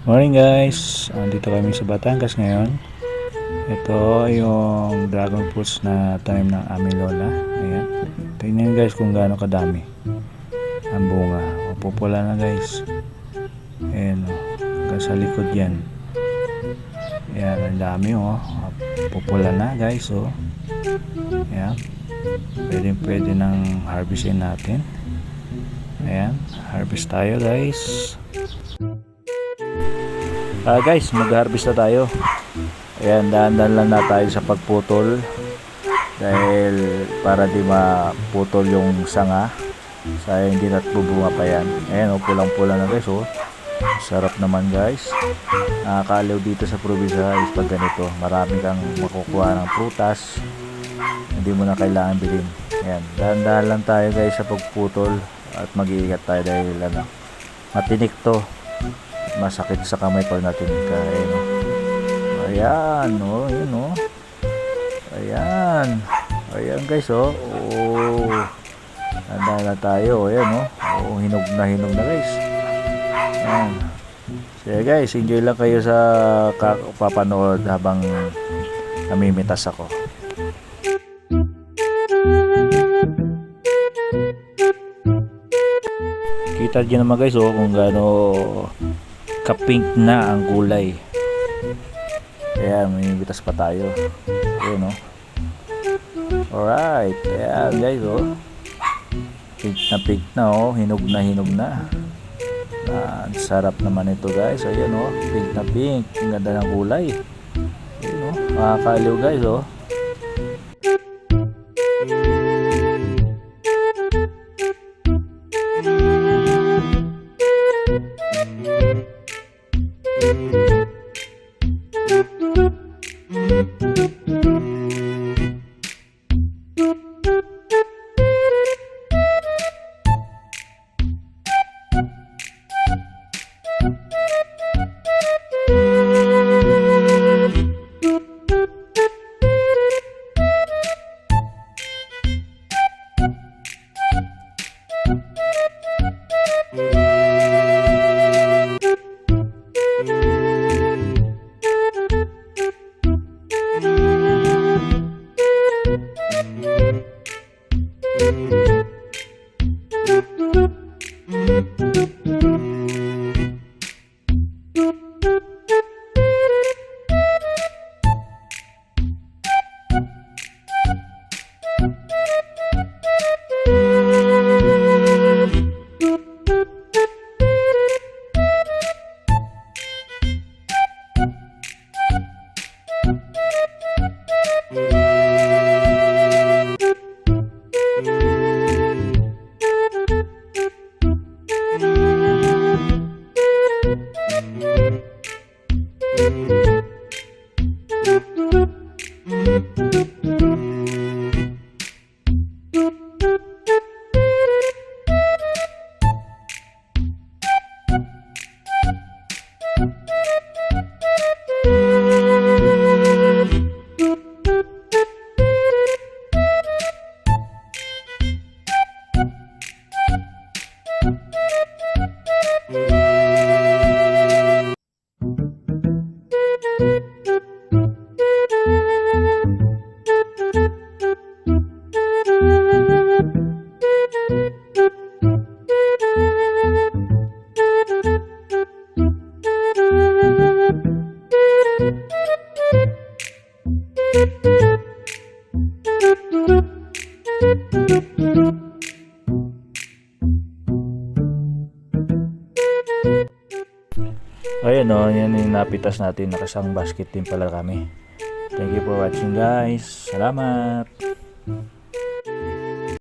Morning guys, andito kami sa Batangas ngayon. Ito yung dragon fruits na tanim ng aming lola. Ayan. Tingnan guys kung gaano kadami ang bunga. O, pupula na guys. Ayan o, hanggang sa likod yan. Ayan, ang dami o. Pupula na guys o. Ayan. Pwede nang harvestin natin. Ayan, harvest tayo guys. Guys, mag-harvest na tayo. Ayan, dahan-dahan lang na tayo sa pagputol dahil para di maputol yung sanga. Sayang hindi na't bubunga pa yan. Ayan, pulang-pula na guys. Sarap naman guys. Nakakaliw dito sa probinsya is pag ganito. Marami kang makukuha ng prutas. Hindi mo na kailangan bilhin. Ayan, dahan-dahan lang tayo guys sa pagputol at mag-iingat tayo dahil matinik to. Masakit sa kamay pag natin kain. Ayan, yun Ayan guys, handa na tayo. Ayan, hinog na guys. Ayan. So guys, enjoy lang kayo sa papanood habang namimitas ako. Kita dyan naman guys, kung gaano ka-pink na ang kulay. Ayan, mamimitas pa tayo. Ayan alright, ayan guys pink na hinog na. Ang sarap naman ito guys. Ayan pink na pink. Ang ganda ng kulay. Ayan makakaliw guys Ayan yan yung napitas natin. Nakasang basket din pala kami. Thank you for watching guys. Salamat.